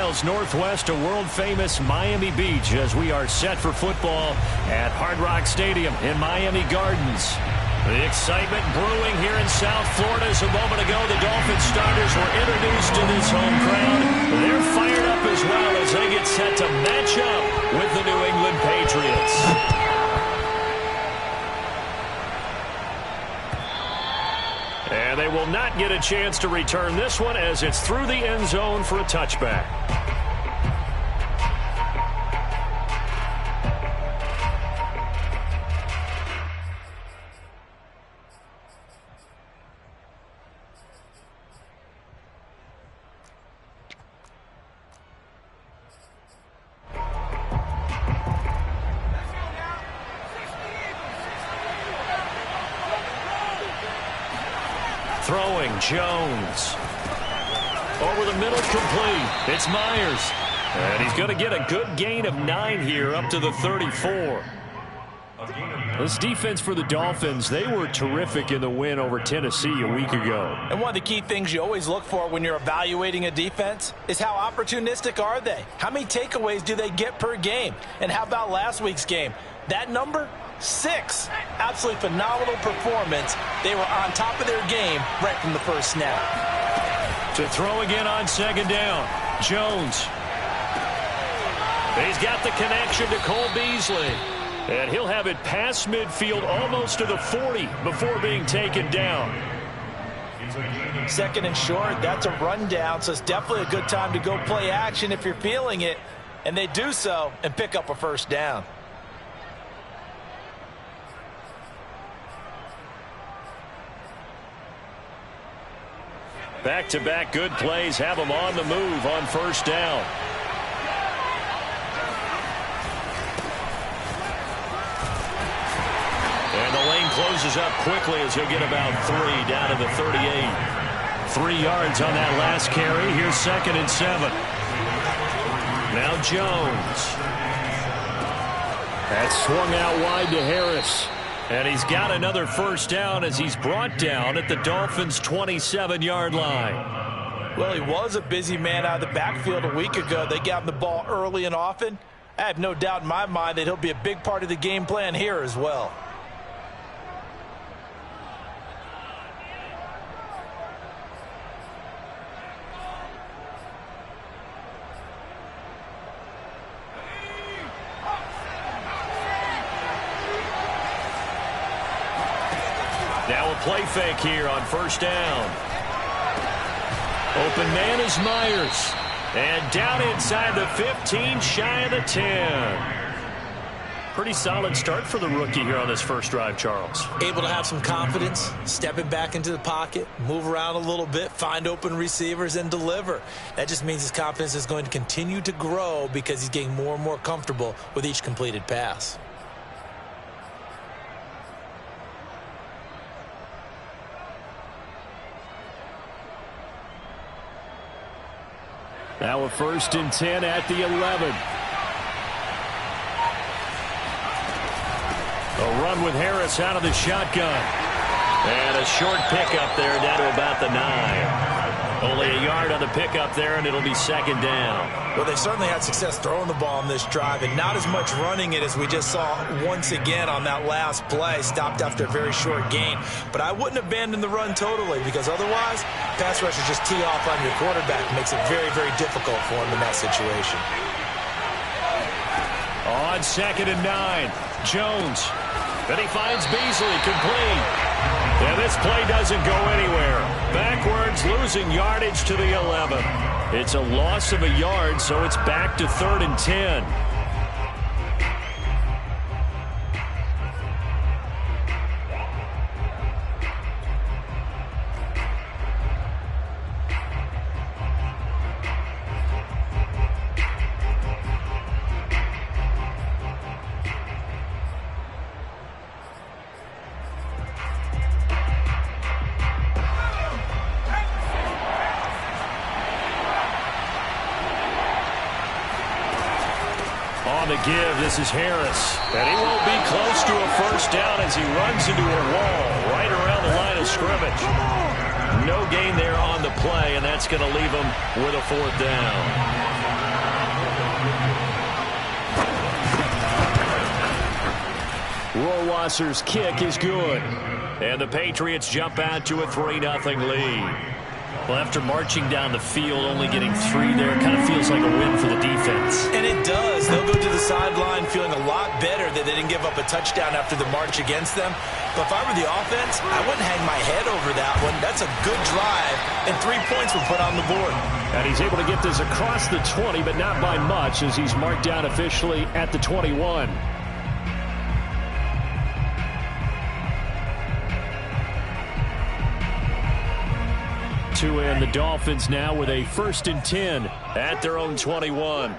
miles northwest of world-famous Miami Beach as we are set for football at Hard Rock Stadium in Miami Gardens. The excitement brewing here in South Florida as a moment ago the Dolphins starters were introduced to this home crowd. They're fired up as well as they get set to match up with the New England Patriots. And they will not get a chance to return this one as it's through the end zone for a touchback. Throwing, Jones. Over the middle, complete. It's Myers. And he's going to get a good gain of 9 here up to the 34. This defense for the Dolphins, they were terrific in the win over Tennessee a week ago. And one of the key things you always look for when you're evaluating a defense is how opportunistic are they? How many takeaways do they get per game? And how about last week's game? That number? 6. Absolutely phenomenal performance. They were on top of their game right from the first snap. To throw again on second down. Jones. He's got the connection to Cole Beasley. And he'll have it past midfield almost to the 40 before being taken down. Second and short, that's a rundown, so it's definitely a good time to go play action if you're feeling it. And they do so and pick up a first down. Back-to-back good plays have them on the move on first down. And the lane closes up quickly as he'll get about 3 down to the 38. 3 yards on that last carry. Here's second and 7. Now Jones. That's swung out wide to Harris. And he's got another first down as he's brought down at the Dolphins' 27-yard line. Well, he was a busy man out of the backfield a week ago. They got him the ball early and often. I have no doubt in my mind that he'll be a big part of the game plan here as well. Now a play fake here on first down. Open man is Myers. And down inside the 15, shy of the 10. Pretty solid start for the rookie here on this first drive, Charles. Able to have some confidence, stepping back into the pocket, move around a little bit, find open receivers, and deliver. That just means his confidence is going to continue to grow because he's getting more and more comfortable with each completed pass. Now a first and 10 at the 11. A run with Harris out of the shotgun. And a short pickup there down to about the 9. Only a yard on the pickup there, and it'll be second down. Well, they certainly had success throwing the ball on this drive, and not as much running it as we just saw once again on that last play. Stopped after a very short gain. But I wouldn't abandon the run totally, because otherwise, pass rushers just tee off on your quarterback. Makes it very, very difficult for him in that situation. On second and 9, Jones. Then he finds Beasley, complete. And this play doesn't go anywhere. Backwards, losing yardage to the 11. It's a loss of a yard, so it's back to 3rd and 10. To give, this is Harris, and he won't be close to a first down as he runs into a wall right around the line of scrimmage. No gain there on the play, and that's going to leave him with a 4th down. Prosser's kick is good. And the Patriots jump out to a 3-0 lead. Well, after marching down the field, only getting 3 there, kind of feels like a win for the defense. And it does. They'll go to the sideline feeling a lot better that they didn't give up a touchdown after the march against them. But if I were the offense, I wouldn't hang my head over that one. That's a good drive, and 3 points were put on the board. And he's able to get this across the 20, but not by much, as he's marked down officially at the 21. And the Dolphins now with a 1st and 10 at their own 21.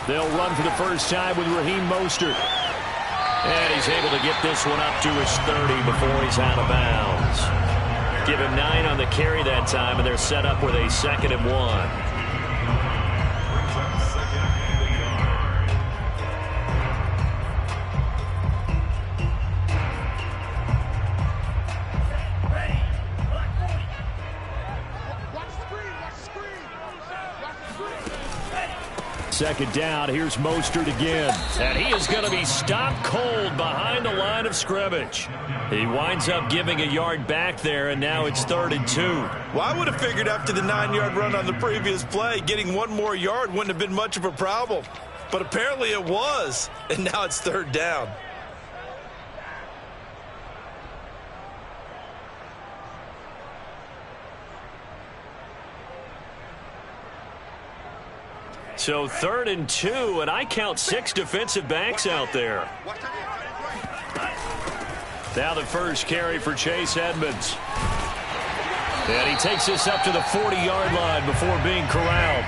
They'll run for the first time with Raheem Mostert. And he's able to get this one up to his 30 before he's out of bounds. Give him 9 on the carry that time, and they're set up with a 2nd and 1. Second down, here's Mostert again. And he is going to be stopped cold behind the line of scrimmage. He winds up giving a yard back there, and now it's 3rd and 2. Well, I would have figured after the 9-yard run on the previous play, getting 1 more yard wouldn't have been much of a problem. But apparently it was, and now it's 3rd down. So 3rd and 2, and I count 6 defensive backs out there. Now the first carry for Chase Edmonds. And he takes this up to the 40-yard line before being corralled.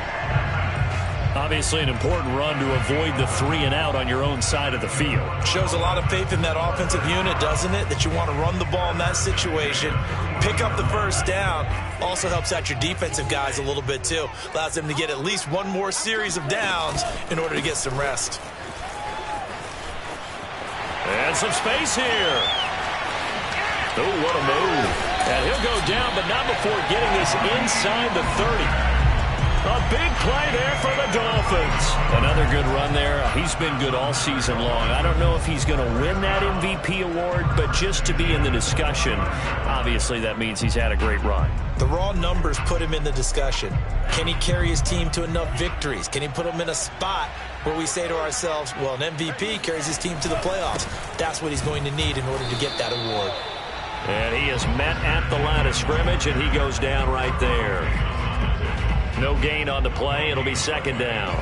Obviously an important run to avoid the 3 and out on your own side of the field. Shows a lot of faith in that offensive unit, doesn't it? That you want to run the ball in that situation. Pick up the first down. Also helps out your defensive guys a little bit, too. Allows them to get at least 1 more series of downs in order to get some rest. And some space here. Oh, what a move. And he'll go down, but not before getting this inside the 30. A big play there for the Dolphins. Another good run there. He's been good all season long. I don't know if he's going to win that MVP award, but just to be in the discussion, obviously that means he's had a great run. The raw numbers put him in the discussion. Can he carry his team to enough victories? Can he put them in a spot where we say to ourselves, well, an MVP carries his team to the playoffs. That's what he's going to need in order to get that award. And he is met at the line of scrimmage, and he goes down right there. No gain on the play. It'll be 2nd down.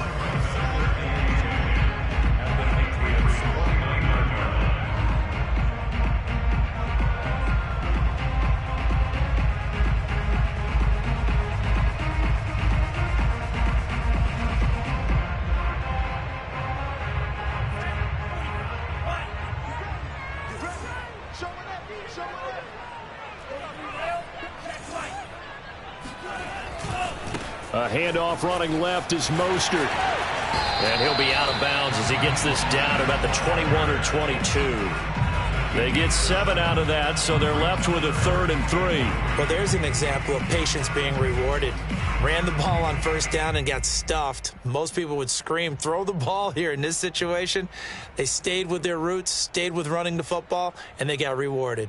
A handoff running left is Mostert. And he'll be out of bounds as he gets this down to about the 21 or 22. They get 7 out of that, so they're left with a 3rd and 3. Well, there's an example of patience being rewarded. Ran the ball on first down and got stuffed. Most people would scream, throw the ball here. In this situation, they stayed with their roots, stayed with running the football, and they got rewarded.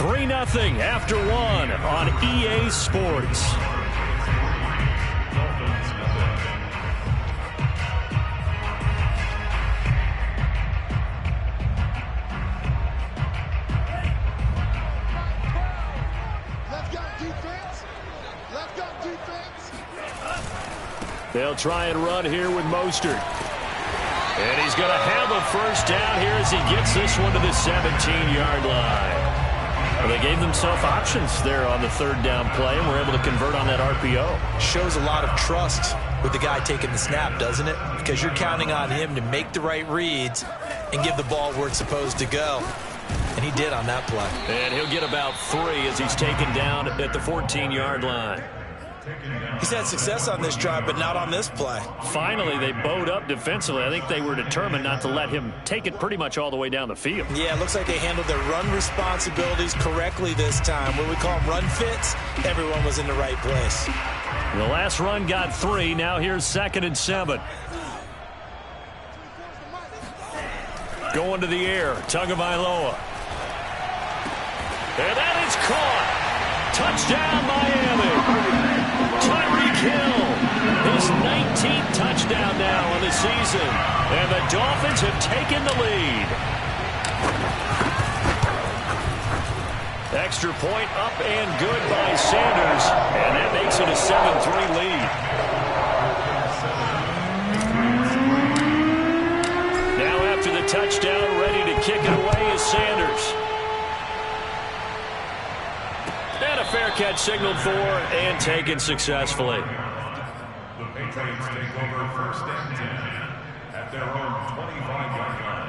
3-0 after 1 on EA Sports. They'll try and run here with Mostert. And he's going to have a first down here as he gets this one to the 17-yard line. Well, they gave themselves options there on the 3rd down play, and were able to convert on that RPO. Shows a lot of trust with the guy taking the snap, doesn't it? Because you're counting on him to make the right reads and give the ball where it's supposed to go. And he did on that play. And he'll get about 3 as he's taken down at the 14-yard line. He's had success on this drive, but not on this play. Finally, they bowed up defensively. I think they were determined not to let him take it pretty much all the way down the field. Yeah, it looks like they handled their run responsibilities correctly this time. What we call them run fits, everyone was in the right place. The last run got 3. Now here's 2nd and 7. Going to the air, Tagovailoa. And that is caught. Touchdown, Miami. Tyreek Hill, his 19th touchdown now on the season. And the Dolphins have taken the lead. Extra point up and good by Sanders. And that makes it a 7-3 lead. Now after the touchdown, ready to kick it away is Sanders. And a fair catch signaled for and taken successfully. The Patriots take over 1st and 10 at their own 25-yard line.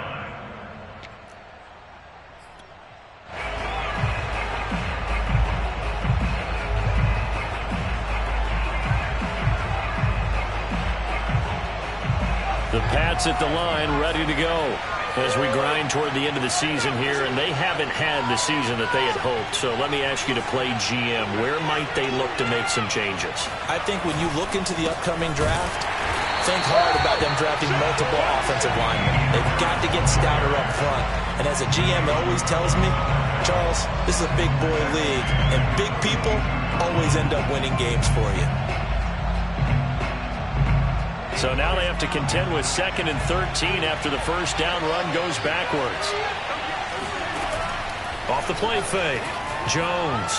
The Pats at the line, ready to go as we grind toward the end of the season here, and they haven't had the season that they had hoped. So let me ask you to play GM. Where might they look to make some changes? I think when you look into the upcoming draft, think hard about them drafting multiple offensive linemen. They've got to get stouter up front. And as a GM, it always tells me, Charles, this is a big boy league, and big people always end up winning games for you. So now they have to contend with 2nd and 13 after the first down run goes backwards. Off the play fake. Jones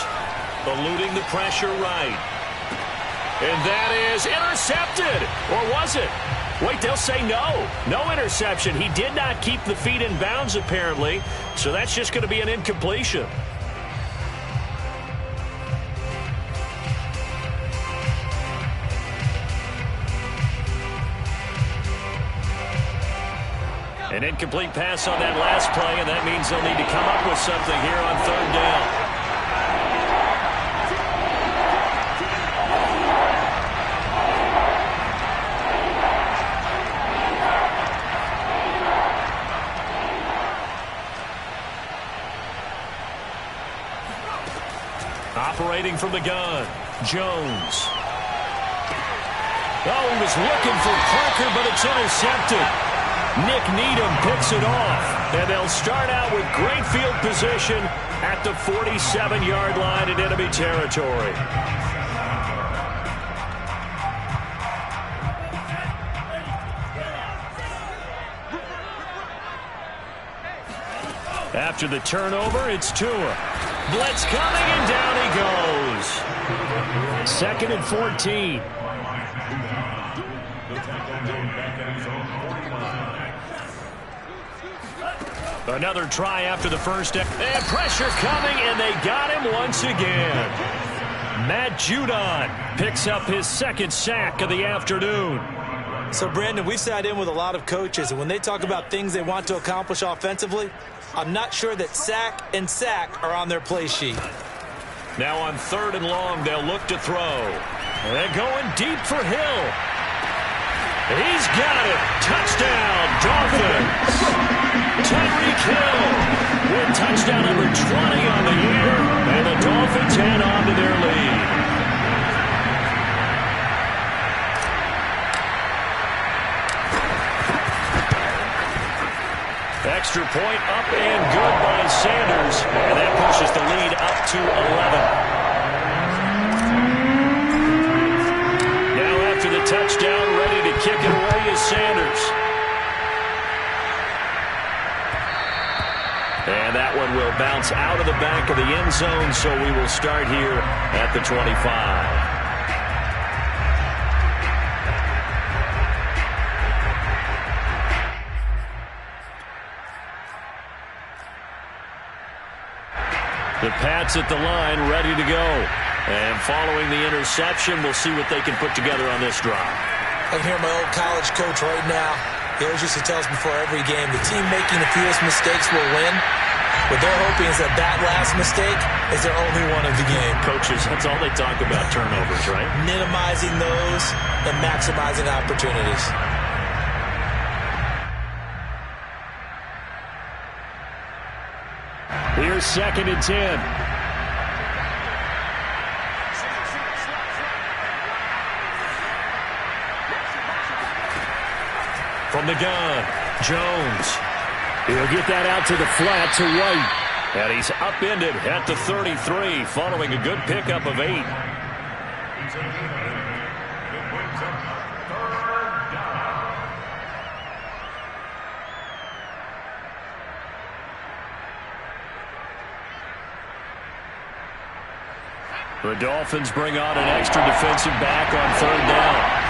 eluding the pressure right. And that is intercepted. Or was it? Wait, they'll say no. No interception. He did not keep the feet in bounds apparently. So that's just going to be an incompletion. An incomplete pass on that last play, and that means they'll need to come up with something here on 3rd down. Operating from the gun, Jones. Oh, he was looking for Parker, but it's intercepted. Nick Needham picks it off, and they'll start out with great field position at the 47-yard line in enemy territory. After the turnover, it's Tua. Blitz coming, and down he goes. 2nd and 14. Another try after the first. And pressure coming, and they got him once again. Matt Judon picks up his 2nd sack of the afternoon. So, Brandon, we've sat in with a lot of coaches, and when they talk about things they want to accomplish offensively, I'm not sure that sack and sack are on their play sheet. Now on 3rd and long, they'll look to throw. And they're going deep for Hill. He's got it. Touchdown, Dolphins. Tyreek Hill with touchdown number 20 on the year, and the Dolphins head on to their lead. Extra point up and good by Sanders, and that pushes the lead up to 11. Now after the touchdown, ready to kick it away is Sanders. And that one will bounce out of the back of the end zone, so we will start here at the 25. The Pats at the line, ready to go. And following the interception, we'll see what they can put together on this drive. I can hear my old college coach right now. He always used to tell us before every game, the team making the fewest mistakes will win. What they're hoping is that last mistake is their only one of the game. Coaches, that's all they talk about, turnovers, right? Minimizing those and maximizing opportunities. Here's 2nd and 10. From the gun, Jones. He'll get that out to the flat to White. And he's upended at the 33 following a good pickup of 8. The Dolphins bring on an extra defensive back on 3rd down.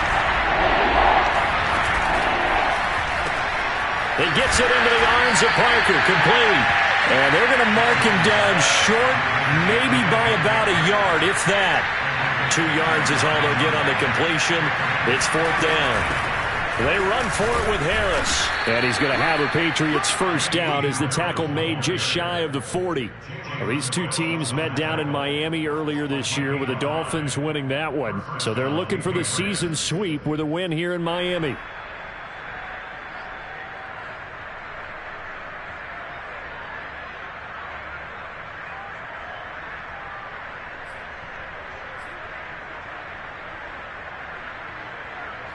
He gets it into the arms of Parker, complete. And they're going to mark him down short, maybe by about a yard, if that. 2 yards is all they'll get on the completion. It's 4th down. They run for it with Harris. And he's going to have a Patriots first down as the tackle made just shy of the 40. Well, these two teams met down in Miami earlier this year with the Dolphins winning that one. So they're looking for the season sweep with a win here in Miami.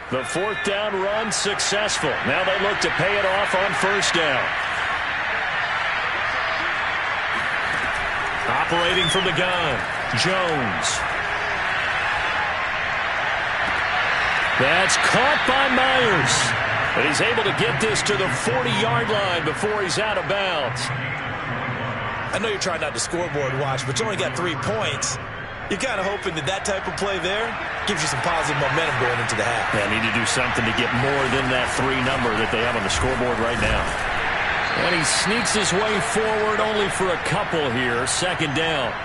The 4th down run successful. Now they look to pay it off on 1st down. Operating from the gun, Jones. That's caught by Myers. But he's able to get this to the 40-yard line before he's out of bounds. I know you're trying not to scoreboard watch, but you only got 3 points. You're kind of hoping that type of play there gives you some positive momentum going into the half. They need to do something to get more than that 3 number that they have on the scoreboard right now. And he sneaks his way forward only for a couple here. 2nd down.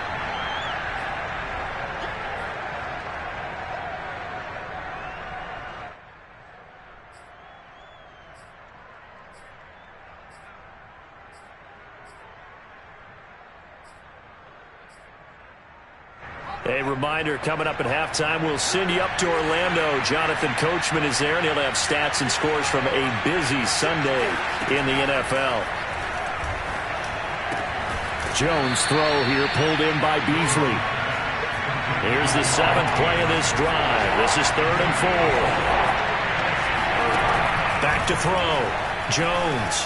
A reminder, coming up at halftime, we'll send you up to Orlando. Jonathan Coachman is there, and he'll have stats and scores from a busy Sunday in the NFL. Jones throw here, pulled in by Beasley. Here's the 7th play of this drive. This is 3rd and 4. Back to throw. Jones.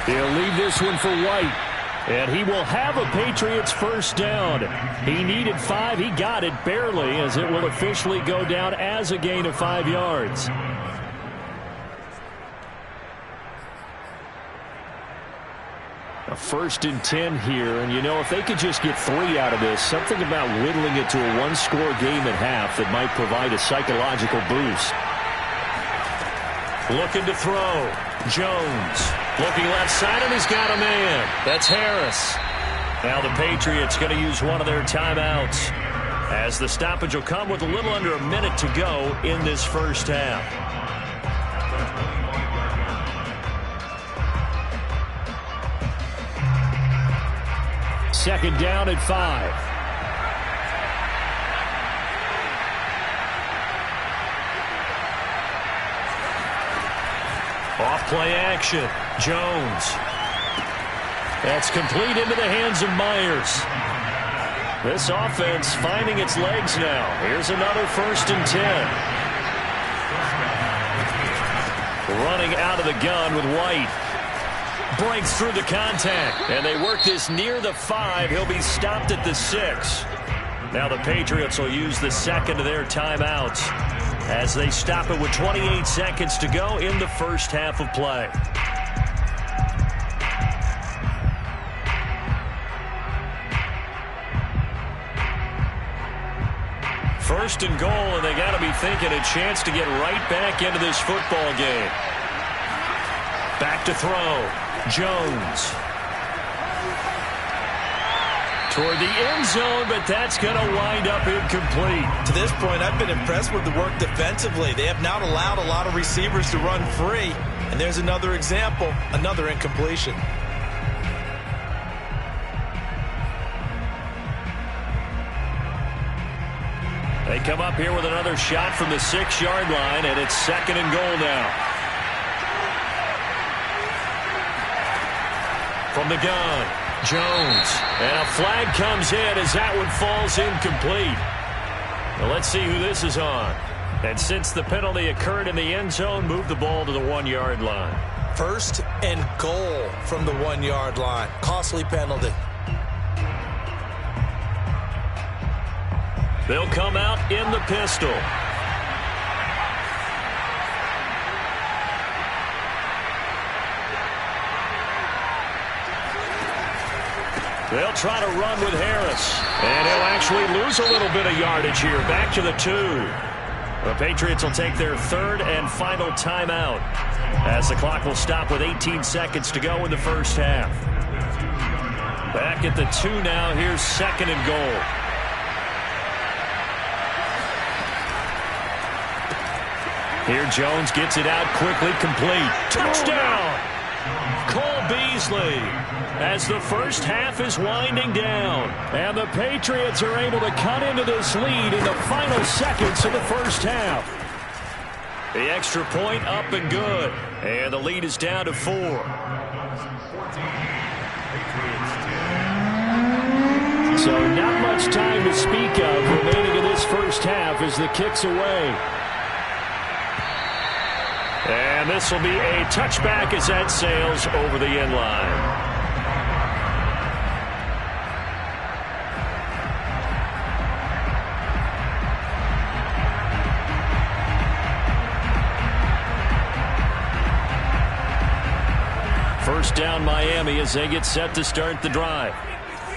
He'll leave this one for White. And he will have a Patriots first down. He needed 5. He got it barely, as it will officially go down as a gain of 5 yards. A 1st and 10 here. And, you know, if they could just get 3 out of this, something about whittling it to a 1-score game at half that might provide a psychological boost. Looking to throw. Jones. Looking left side, and he's got a man. That's Harris. Now the Patriots going to use one of their timeouts, as the stoppage will come with a little under a minute to go in this first half. Second down at 5. Off play action. Jones. That's complete into the hands of Myers. This offense finding its legs now. Here's another 1st and 10. Running out of the gun with White. Breaks through the contact. And they work this near the 5. He'll be stopped at the 6. Now the Patriots will use the 2nd of their timeouts, as they stop it with 28 seconds to go in the first half of play. First and goal, and they got to be thinking a chance to get right back into this football game. Back to throw. Jones. Toward the end zone, but that's going to wind up incomplete. To this point, I've been impressed with the work defensively. They have not allowed a lot of receivers to run free. And there's another example, another incompletion. They come up here with another shot from the 6-yard line, and it's 2nd and goal now. From the gun, Jones. And a flag comes in as that one falls incomplete. Well, let's see who this is on. And since the penalty occurred in the end zone, move the ball to the 1-yard line. 1st and goal from the 1-yard line. Costly penalty. They'll come out in the pistol. They'll try to run with Harris. And he'll actually lose a little bit of yardage here. Back to the 2. The Patriots will take their 3rd and final timeout as the clock will stop with 18 seconds to go in the first half. Back at the 2 now. Here's 2nd and goal. Here Jones gets it out quickly, complete. Touchdown! Cole Beasley, as the first half is winding down. And the Patriots are able to cut into this lead in the final seconds of the first half. The extra point up and good. And the lead is down to 4. So not much time to speak of remaining in this first half as the kick's away. And this will be a touchback as that sails over the end line. First down Miami as they get set to start the drive.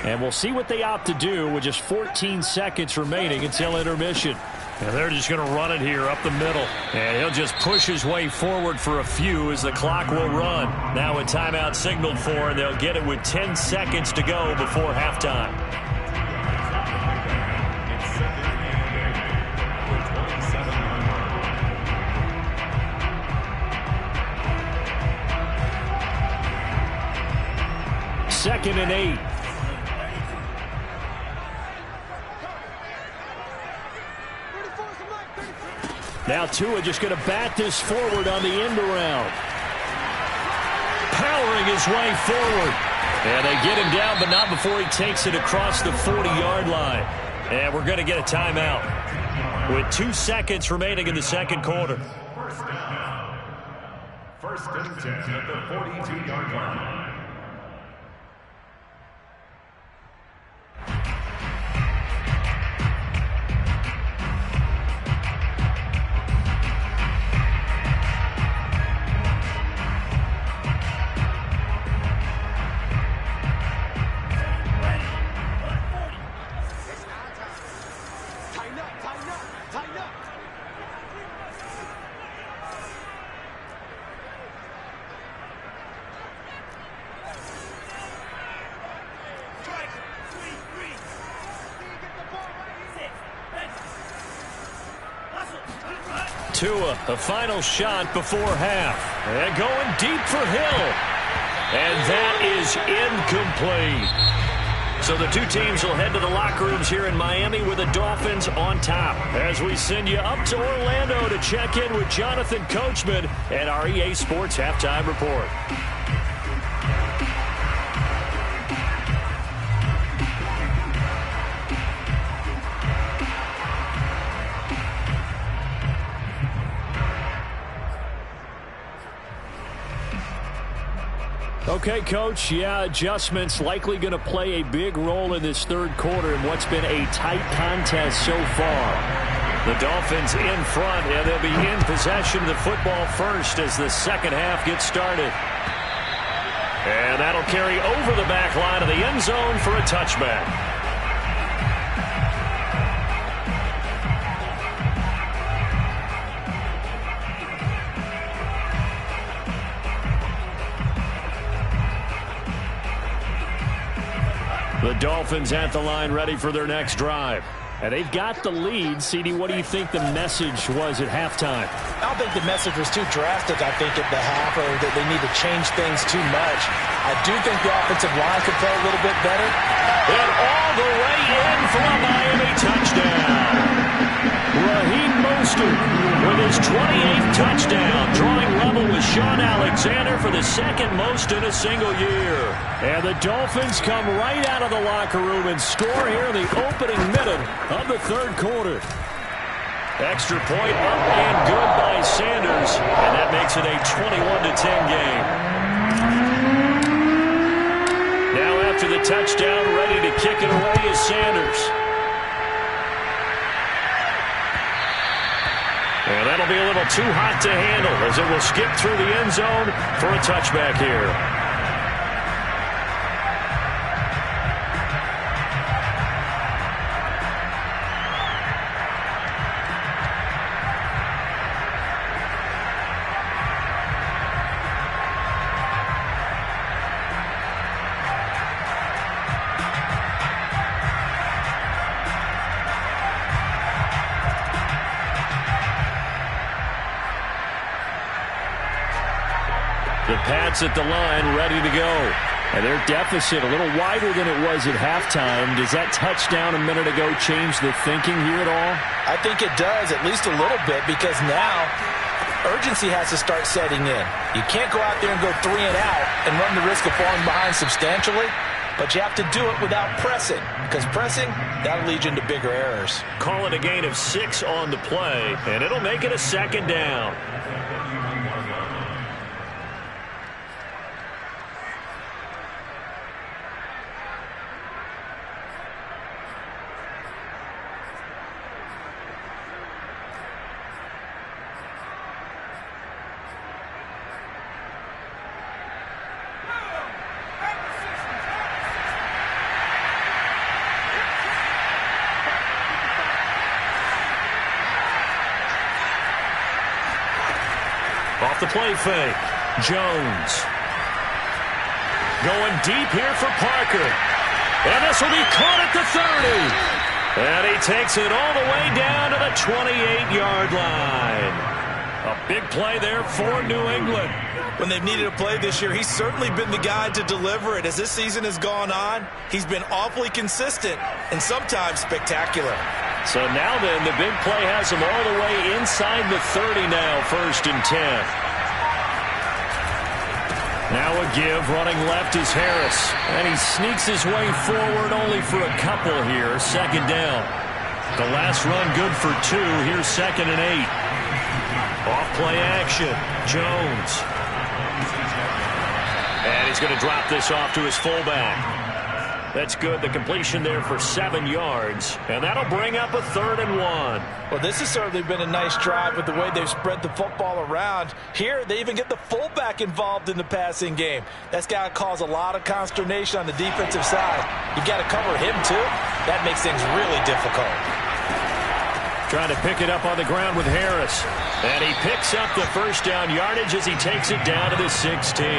And we'll see what they opt to do with just 14 seconds remaining until intermission. And they're just going to run it here up the middle. And he'll just push his way forward for a few as the clock will run. Now a timeout signaled for, and they'll get it with 10 seconds to go before halftime. Second and 8. Now Tua just going to bat this forward on the end around. Powering his way forward. And they get him down, but not before he takes it across the 40-yard line. And we're going to get a timeout with 2 seconds remaining in the second quarter. First down. 1st and 10 at the 42-yard line. Tua, the final shot before half. And going deep for Hill. And that is incomplete. So the two teams will head to the locker rooms here in Miami with the Dolphins on top. As we send you up to Orlando to check in with Jonathan Coachman and our EA Sports Halftime Report. Okay, Coach, adjustments likely going to play a big role in this third quarter in what's been a tight contest so far. The Dolphins in front, and they'll be in possession of the football first as the second half gets started. And that'll carry over the back line of the end zone for a touchback. The Dolphins at the line ready for their next drive. And they've got the lead. CD, what do you think the message was at halftime? I don't think the message was too drastic, I think, at the half, or that they need to change things too much. I do think the offensive line could play a little bit better. And all the way in for a Miami touchdown. Raheem Mostert with his 28th touchdown, drawing level with Shaun Alexander for the second most in a single year. And the Dolphins come right out of the locker room and score here in the opening minute of the third quarter. Extra point up and good by Sanders, and that makes it a 21-10 game. Now after the touchdown, ready to kick it away is Sanders. And that'll be a little too hot to handle as it will skip through the end zone for a touchback here. The Pats at the line, ready to go. And their deficit a little wider than it was at halftime. Does that touchdown a minute ago change the thinking here at all? I think it does, at least a little bit, because now urgency has to start setting in. You can't go out there and go 3 and out and run the risk of falling behind substantially, but you have to do it without pressing, because pressing, that'll lead you into bigger errors. Call it a gain of 6 on the play, and it'll make it a second down. Off the play fake, Jones. Going deep here for Parker. And this will be caught at the 30. And he takes it all the way down to the 28-yard line. A big play there for New England. When they've needed a play this year, he's certainly been the guy to deliver it. As this season has gone on, he's been awfully consistent and sometimes spectacular. So now then, the big play has him all the way inside the 30 now, 1st and 10. Now a give, running left is Harris. And he sneaks his way forward only for a couple here, 2nd down. The last run good for 2, here's 2nd and 8. Off play action, Jones. And he's going to drop this off to his fullback. That's good. The completion there for 7 yards. And that'll bring up a 3rd and 1. Well, this has certainly been a nice drive with the way they've spread the football around. Here, they even get the fullback involved in the passing game. That's got to cause a lot of consternation on the defensive side. You got to cover him, too. That makes things really difficult. Trying to pick it up on the ground with Harris. And he picks up the 1st down yardage as he takes it down to the 16.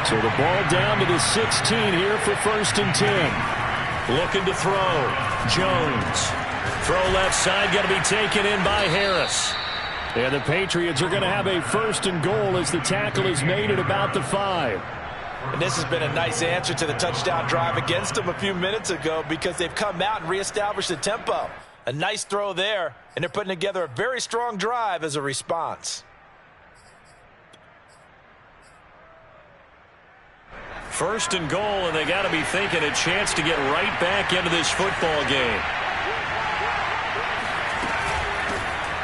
So the ball down to the 16 here for 1st and 10. Looking to throw. Jones. Throw left side, got to be taken in by Harris. And the Patriots are going to have a 1st and goal as the tackle is made at about the 5. And this has been a nice answer to the touchdown drive against them a few minutes ago, because they've come out and reestablished the tempo. A nice throw there, and they're putting together a very strong drive as a response. 1st and goal, and they got to be thinking a chance to get right back into this football game.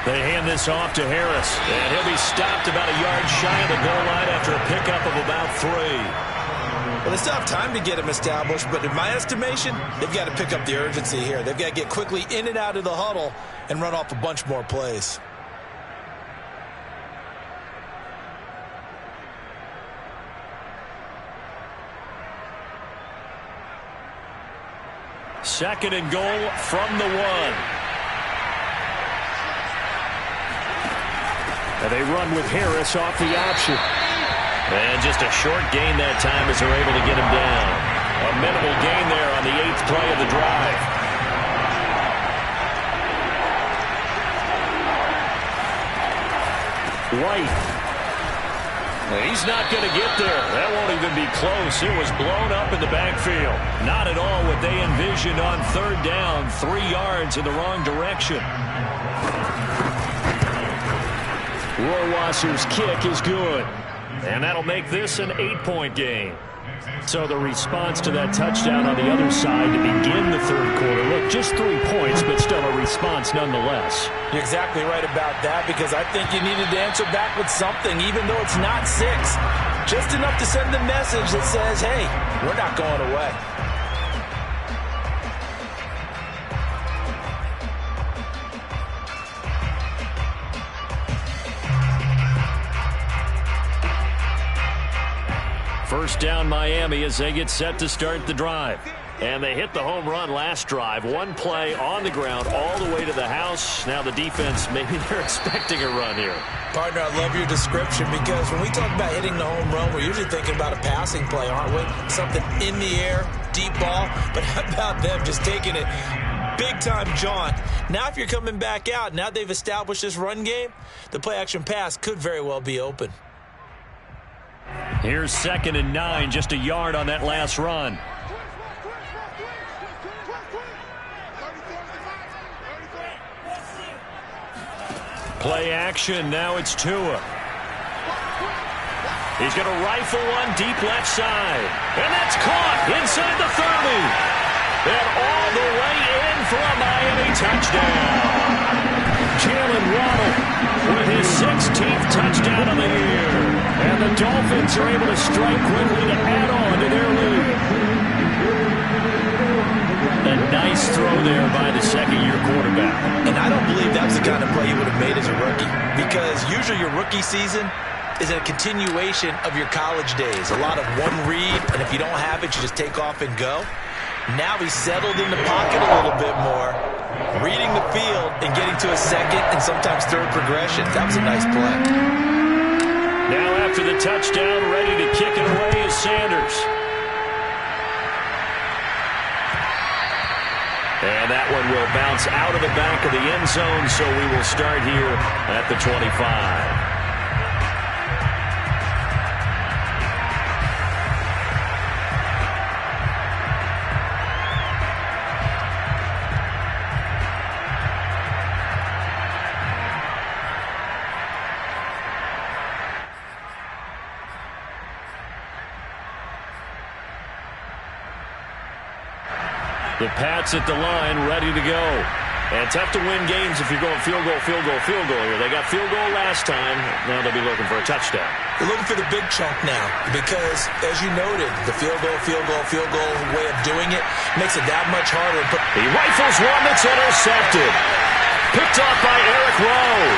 They hand this off to Harris, and he'll be stopped about a yard shy of the goal line after a pickup of about 3. Well, they still have time to get him established, but in my estimation, they've got to pick up the urgency here. They've got to get quickly in and out of the huddle and run off a bunch more plays. Second and goal from the 1. And they run with Harris off the option. And just a short gain that time as they're able to get him down. A minimal gain there on the 8th play of the drive. White. And he's not going to get there. That won't even be close. It was blown up in the backfield. Not at all what they envisioned on third down. 3 yards in the wrong direction. Rohrwasser's kick is good. And that'll make this an 8-point game. So the response to that touchdown on the other side to begin the third quarter. Look, just 3 points, but still a response nonetheless. You're exactly right about that, because I think you needed to answer back with something, even though it's not 6. Just enough to send the message that says, hey, we're not going away. First down Miami as they get set to start the drive. And they hit the home run last drive. 1 play on the ground all the way to the house. Now the defense, maybe they're expecting a run here. Partner, I love your description, because when we talk about hitting the home run, we're usually thinking about a passing play, aren't we? Something in the air, deep ball. But how about them just taking it big-time jaunt? Now if you're coming back out, now they've established this run game, the play-action pass could very well be open. Here's 2nd and 9, just a yard on that last run. Play action, now it's Tua. He's going to rifle one deep left side. And that's caught inside the 30. And all the way in for a Miami touchdown. Jalen Waddle with his 16th touchdown of the year. And the Dolphins are able to strike quickly to add on to their lead. A nice throw there by the second-year quarterback. And I don't believe that was the kind of play he would have made as a rookie, because usually your rookie season is a continuation of your college days. A lot of one read, and if you don't have it, you just take off and go. Now he's settled in the pocket a little bit more, reading the field and getting to a second and sometimes third progression. That was a nice play. Now after the touchdown, ready to kick it away is Sanders. And that one will bounce out of the back of the end zone, so we will start here at the 25. The Pats at the line, ready to go. And tough to win games if you're going field goal here. They got field goal last time. Now they'll be looking for a touchdown. They're looking for the big chunk now, because, as you noted, the field goal way of doing it makes it that much harder. He rifles one that's intercepted. Picked off by Eric Rowe.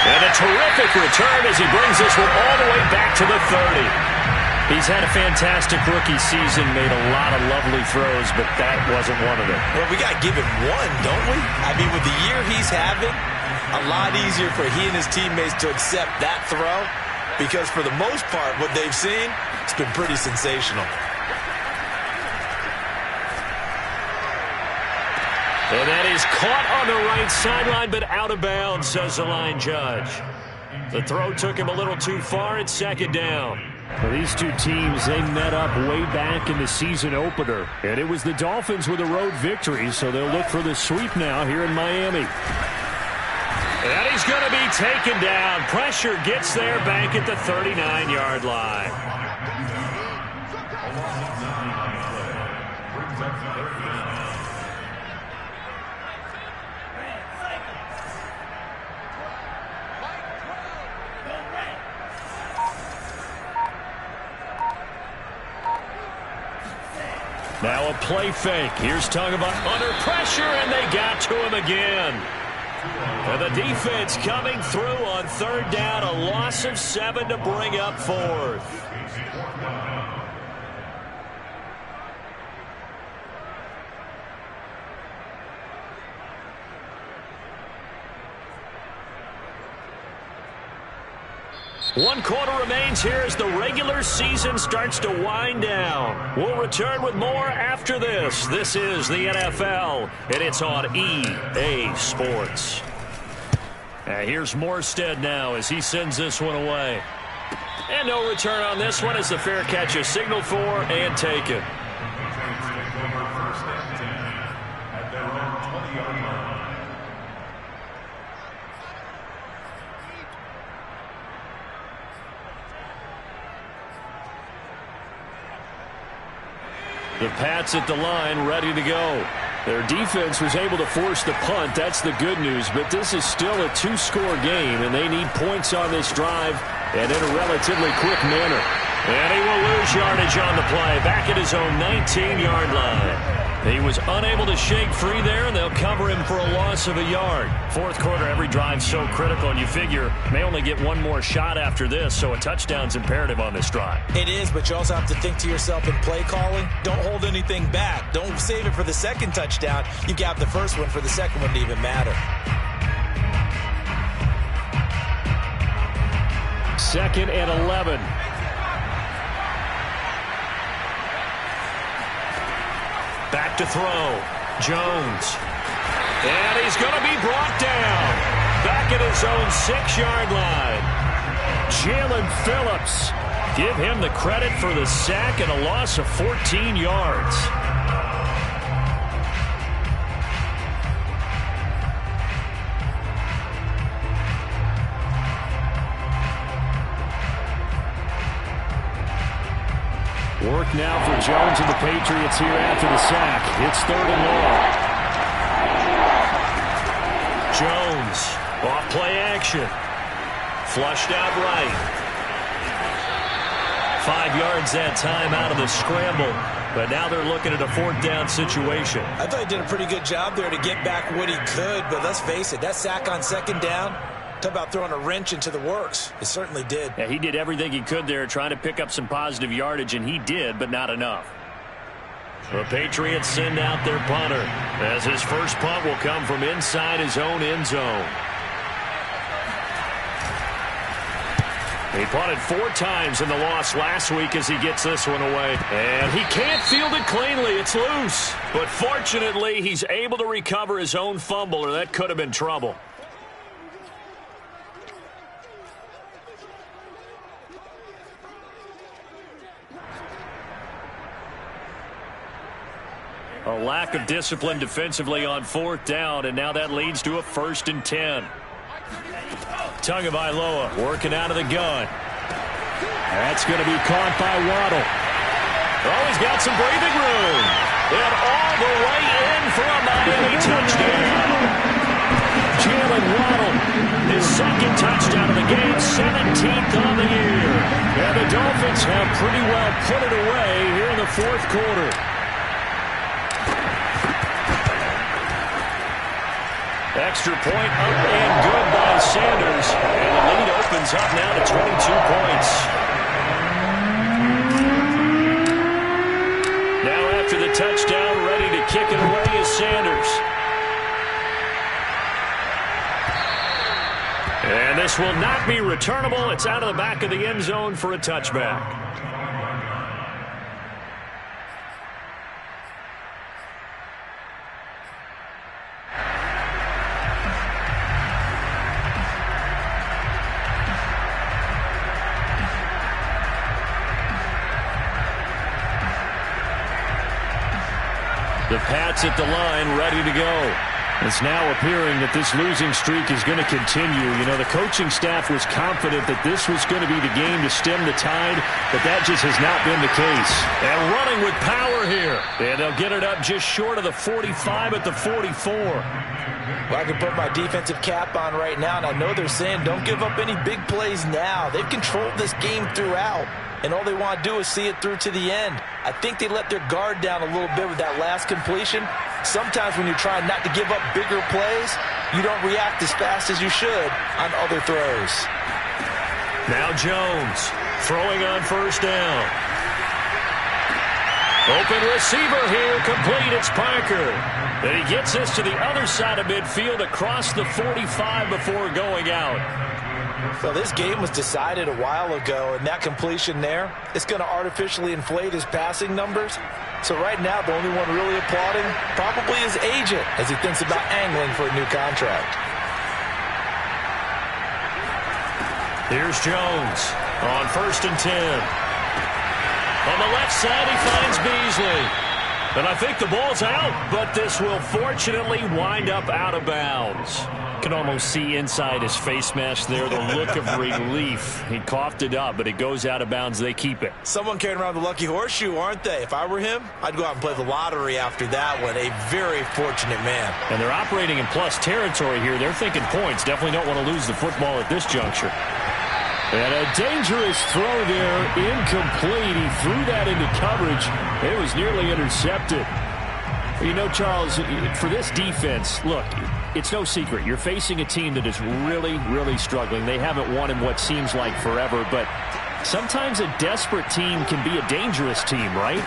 And a terrific return as he brings this one all the way back to the 30. He's had a fantastic rookie season, made a lot of lovely throws, but that wasn't one of them. Well, we got to give him one, don't we? I mean, with the year he's having, a lot easier for he and his teammates to accept that throw, because for the most part, what they've seen, it's been pretty sensational. And that is caught on the right sideline, but out of bounds, says the line judge. The throw took him a little too far. It's 2nd down. Well, these two teams, they met up way back in the season opener. And it was the Dolphins with a road victory, so they'll look for the sweep now here in Miami. And he's going to be taken down. Pressure gets there back at the 39-yard line. Now a play fake. Here's Tagovailoa under pressure, and they got to him again. And the defense coming through on 3rd down. A loss of 7 to bring up 4th. One quarter remains here as the regular season starts to wind down. We'll return with more after this. This is the NFL, and it's on EA Sports. Here's Morstead now as he sends this one away. And no return on this one as the fair catch is signaled for and taken. The Pats at the line, ready to go. Their defense was able to force the punt. That's the good news. But this is still a two-score game, and they need points on this drive and in a relatively quick manner. And he will lose yardage on the play, back at his own 19-yard line. He was unable to shake free there, and they'll cover him for a loss of a yard. Fourth quarter, every drive's so critical, and you figure may only get one more shot after this, so a touchdown's imperative on this drive. It is, but you also have to think to yourself in play calling, don't hold anything back. Don't save it for the second touchdown. You got the first one for the second one to even matter. Second and 11. Back to throw. Jones. And he's going to be brought down. Back at his own 6-yard line. Jalen Phillips. Give him the credit for the sack and a loss of 14 yards. Work now for Jones and the Patriots here after the sack. It's 3rd and long. Jones, off play action. Flushed out right. 5 yards that time out of the scramble. But now they're looking at a 4th down situation. I thought he did a pretty good job there to get back what he could. But let's face it, that sack on 2nd down, talk about throwing a wrench into the works. It certainly did. Yeah, he did everything he could there trying to pick up some positive yardage, and he did, but not enough. The Patriots send out their punter as his first punt will come from inside his own end zone. He punted 4 times in the loss last week as he gets this one away. And he can't field it cleanly. It's loose. But fortunately, he's able to recover his own fumble, or that could have been trouble. A lack of discipline defensively on 4th down, and now that leads to a 1st and 10. Tagovailoa working out of the gun. That's going to be caught by Waddle. Oh, he's got some breathing room. And all the way in for a Miami touchdown. Jalen Waddle, his 2nd touchdown of the game, 17th on the year. And the Dolphins have pretty well put it away here in the 4th quarter. Extra point up and good by Sanders. And the lead opens up now to 22 points. Now after the touchdown, ready to kick it away is Sanders. And this will not be returnable. It's out of the back of the end zone for a touchback. The Pats at the line, ready to go. It's now appearing that this losing streak is going to continue. You know, the coaching staff was confident that this was going to be the game to stem the tide, but that just has not been the case. And running with power here. And they'll get it up just short of the 45 at the 44. Well, I can put my defensive cap on right now, and I know they're saying don't give up any big plays now. They've controlled this game throughout, and all they want to do is see it through to the end. I think they let their guard down a little bit with that last completion. Sometimes when you're trying not to give up bigger plays, you don't react as fast as you should on other throws. Now Jones throwing on 1st down. Open receiver here, complete. It's Parker. And he gets this to the other side of midfield across the 45 before going out. So this game was decided a while ago, and that completion there, it's going to artificially inflate his passing numbers. So right now, the only one really applauding probably his agent as he thinks about angling for a new contract. Here's Jones on 1st and 10. On the left side, he finds Beasley. And I think the ball's out, but this will fortunately wind up out of bounds. Can almost see inside his face mask there the look of relief. He coughed it up, but it goes out of bounds. They keep it. Someone carrying around the lucky horseshoe, aren't they? If I were him, I'd go out and play the lottery after that one. A very fortunate man. And they're operating in plus territory here. They're thinking points. Definitely don't want to lose the football at this juncture. And a dangerous throw there, incomplete. He threw that into coverage. It was nearly intercepted. You know, Charles, for this defense, look, it's no secret. You're facing a team that is really, really struggling. They haven't won in what seems like forever, but sometimes a desperate team can be a dangerous team, right?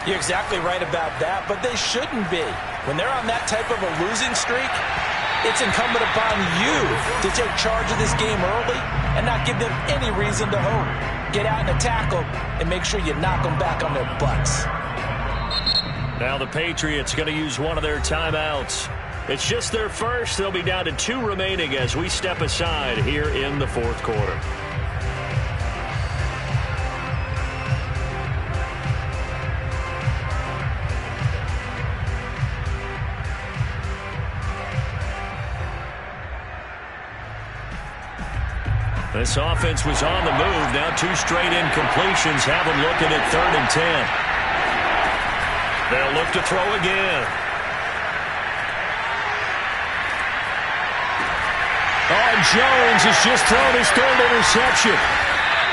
You're exactly right about that, but they shouldn't be. When they're on that type of a losing streak, it's incumbent upon you to take charge of this game early and not give them any reason to hope. Get out and attack them and make sure you knock them back on their butts. Now the Patriots going to use one of their timeouts. It's just their first. They'll be down to 2 remaining as we step aside here in the 4th quarter. This offense was on the move. Now 2 straight incompletions have them looking at 3rd and 10. They'll look to throw again. Oh, and Jones has just thrown his 3rd interception.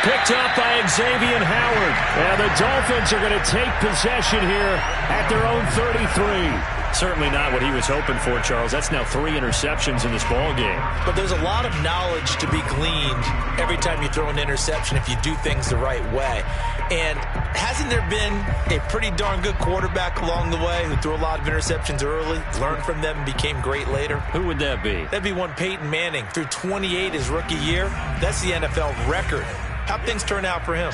Picked up by Xavier Howard. And the Dolphins are going to take possession here at their own 33. Certainly not what he was hoping for, Charles. That's now 3 interceptions in this ball game. But there's a lot of knowledge to be gleaned every time you throw an interception if you do things the right way. And hasn't there been a pretty darn good quarterback along the way who threw a lot of interceptions early, learned from them, and became great later? Who would that be? That'd be one Peyton Manning. Threw 28 his rookie year. That's the NFL record. How'd things turn out for him?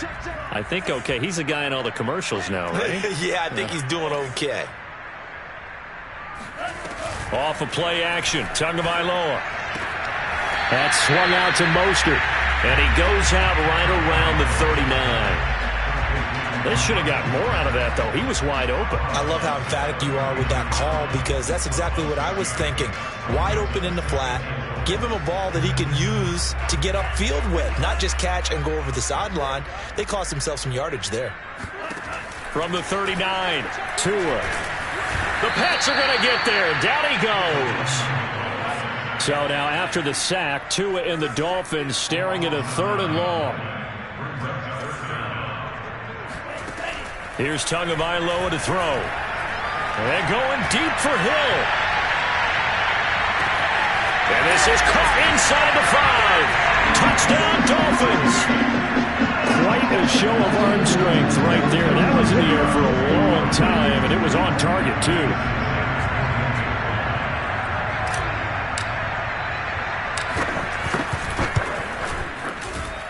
I think okay. He's a guy in all the commercials now, right? Yeah, I think he's doing okay. Off of play action, Tagovailoa. That's swung out to Mostert. And he goes out right around the 39. They should have got more out of that, though. He was wide open. I love how emphatic you are with that call because that's exactly what I was thinking. Wide open in the flat. Give him a ball that he can use to get upfield with, not just catch and go over the sideline. They cost themselves some yardage there. From the 39, Tua. The Pats are going to get there. Down he goes. So now after the sack, Tua and the Dolphins staring at a 3rd and long. Here's Tagovailoa to throw. And going deep for Hill. And this is caught inside the 5. Touchdown, Dolphins. Quite a show of arm strength right there. That was in the air for a long time, and it was on target, too.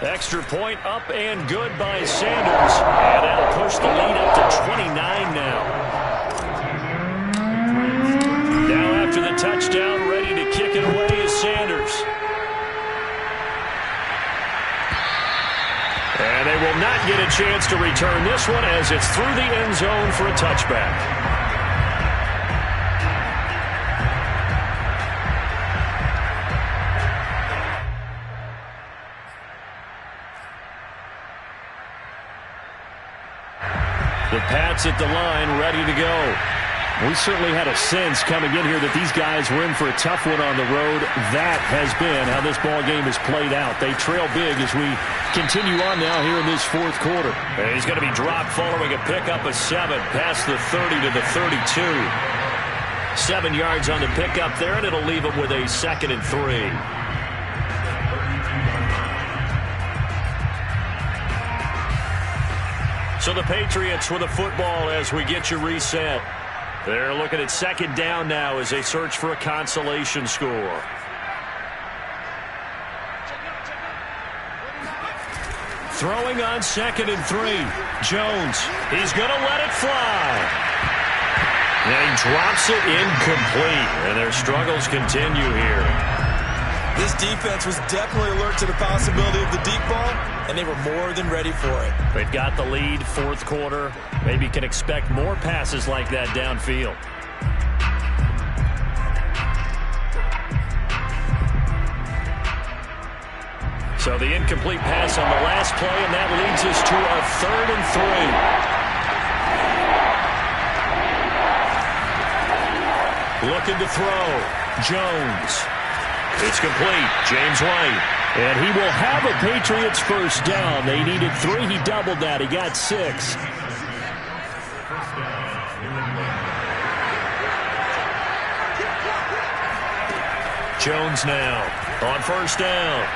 Extra point up and good by Sanders. And that'll push the lead up to 29 now. Now after the touchdown, ready to kick it away is Sanders. And they will not get a chance to return this one as it's through the end zone for a touchback. The Pats at the line, ready to go. We certainly had a sense coming in here that these guys were in for a tough one on the road. That has been how this ball game has played out. They trail big as we continue on now here in this 4th quarter. And he's going to be dropped following a pickup of 7 past the 30 to the 32. 7 yards on the pickup there, and it'll leave him with a 2nd and 3. So the Patriots with the football as we get you reset. They're looking at 2nd down now as they search for a consolation score. Throwing on 2nd and 3. Jones, he's going to let it fly. And he drops it incomplete. And their struggles continue here. This defense was definitely alert to the possibility of the deep ball, and they were more than ready for it. They've got the lead, fourth quarter. Maybe you can expect more passes like that downfield. So the incomplete pass on the last play, and that leads us to a 3rd and 3. Looking to throw. Jones. It's complete. James White. And he will have a Patriots first down. They needed 3. He doubled that. He got 6. Jones now on first down.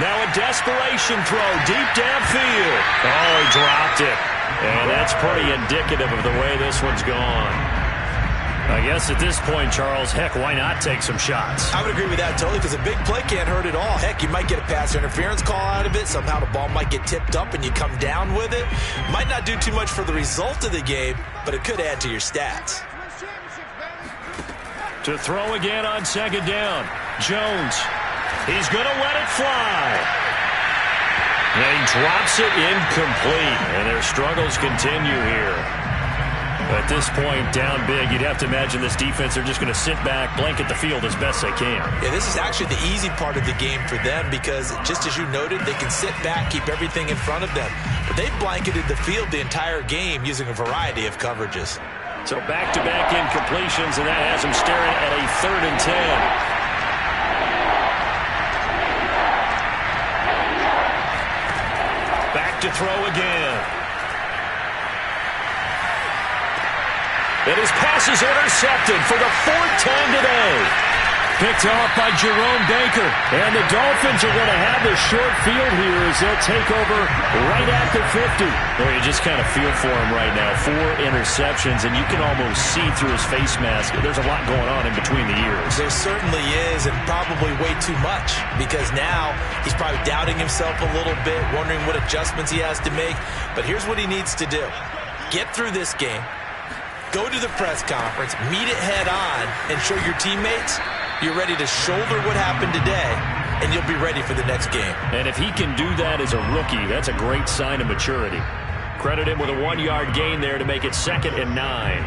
Now a desperation throw deep downfield. Oh, he dropped it. And that's pretty indicative of the way this one's gone. I guess at this point, Charles, heck, why not take some shots? I would agree with that totally, because a big play can't hurt at all. Heck, you might get a pass interference call out of it. Somehow the ball might get tipped up and you come down with it. Might not do too much for the result of the game, but it could add to your stats. To throw again on second down. Jones. He's going to let it fly. And he drops it incomplete. And their struggles continue here. At this point, down big, you'd have to imagine this defense, they're just going to sit back, blanket the field as best they can. Yeah, this is actually the easy part of the game for them because, just as you noted, they can sit back, keep everything in front of them. But they've blanketed the field the entire game using a variety of coverages. So back-to-back incompletions, and that has them staring at a 3rd and 10. Back to throw again. And his pass is intercepted for the 4th time today. Picked off by Jerome Baker. And the Dolphins are going to have the short field here as they'll take over right at the 50. Well, you just kind of feel for him right now. 4 interceptions, and you can almost see through his face mask. There's a lot going on in between the ears. There certainly is, and probably way too much, because now he's probably doubting himself a little bit, wondering what adjustments he has to make. But here's what he needs to do. Get through this game. Go to the press conference, meet it head on, and show your teammates you're ready to shoulder what happened today, and you'll be ready for the next game. And if he can do that as a rookie, that's a great sign of maturity. Credit him with a 1-yard gain there to make it 2nd and 9.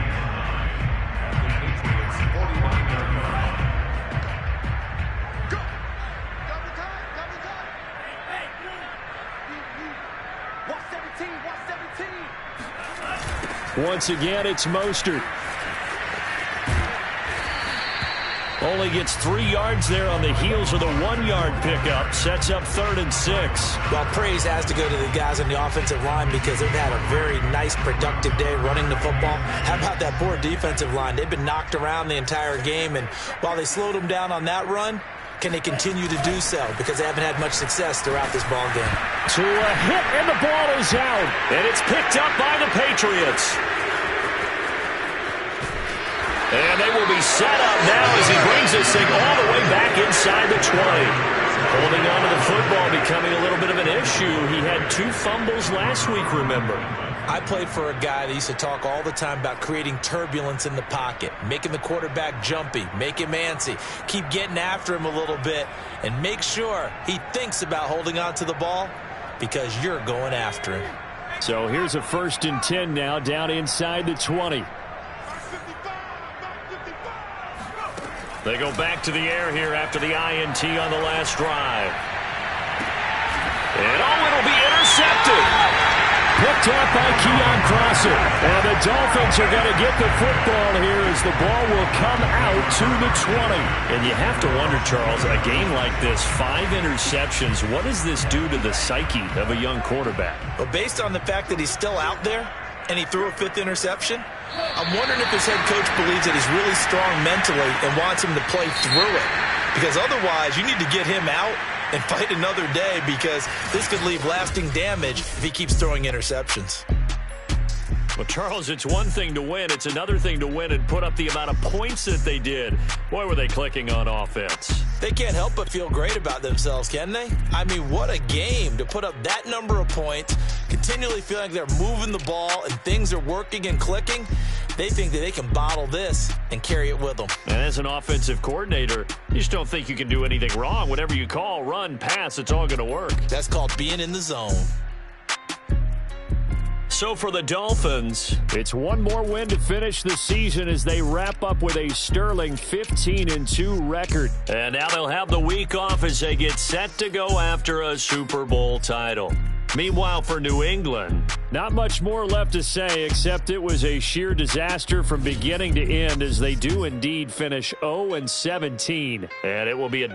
Once again, it's Mostert. Only gets 3 yards there on the heels of the 1-yard pickup. Sets up 3rd and 6. Well, praise has to go to the guys on the offensive line because they've had a very nice, productive day running the football. How about that poor defensive line? They've been knocked around the entire game, and while they slowed them down on that run, can they continue to do so? Because they haven't had much success throughout this ball game. To a hit, and the ball is out. And it's picked up by the Patriots. And they will be set up now as he brings this thing all the way back inside the 20. Holding on to the football becoming a little bit of an issue. He had 2 fumbles last week, remember. I played for a guy that used to talk all the time about creating turbulence in the pocket, making the quarterback jumpy, make him antsy, keep getting after him a little bit, and make sure he thinks about holding on to the ball because you're going after him. So here's a 1st and 10 now down inside the 20. They go back to the air here after the INT on the last drive. And it'll be intercepted. Picked up by Keon Crossett. And the Dolphins are going to get the football here as the ball will come out to the 20. And you have to wonder, Charles, a game like this, 5 interceptions, what does this do to the psyche of a young quarterback? Well, based on the fact that he's still out there and he threw a 5th interception, I'm wondering if his head coach believes that he's really strong mentally and wants him to play through it. Because otherwise, you need to get him out and fight another day because this could leave lasting damage if he keeps throwing interceptions. Well, Charles, it's one thing to win. It's another thing to win and put up the amount of points that they did. Boy, were they clicking on offense. They can't help but feel great about themselves, can they? I mean, what a game to put up that number of points, continually feeling like they're moving the ball and things are working and clicking. They think that they can bottle this and carry it with them. And as an offensive coordinator, you just don't think you can do anything wrong. Whatever you call, run, pass, it's all going to work. That's called being in the zone. So for the Dolphins, it's one more win to finish the season as they wrap up with a sterling 15-2 record. And now they'll have the week off as they get set to go after a Super Bowl title. Meanwhile, for New England, not much more left to say except it was a sheer disaster from beginning to end as they do indeed finish 0-17. And it will be a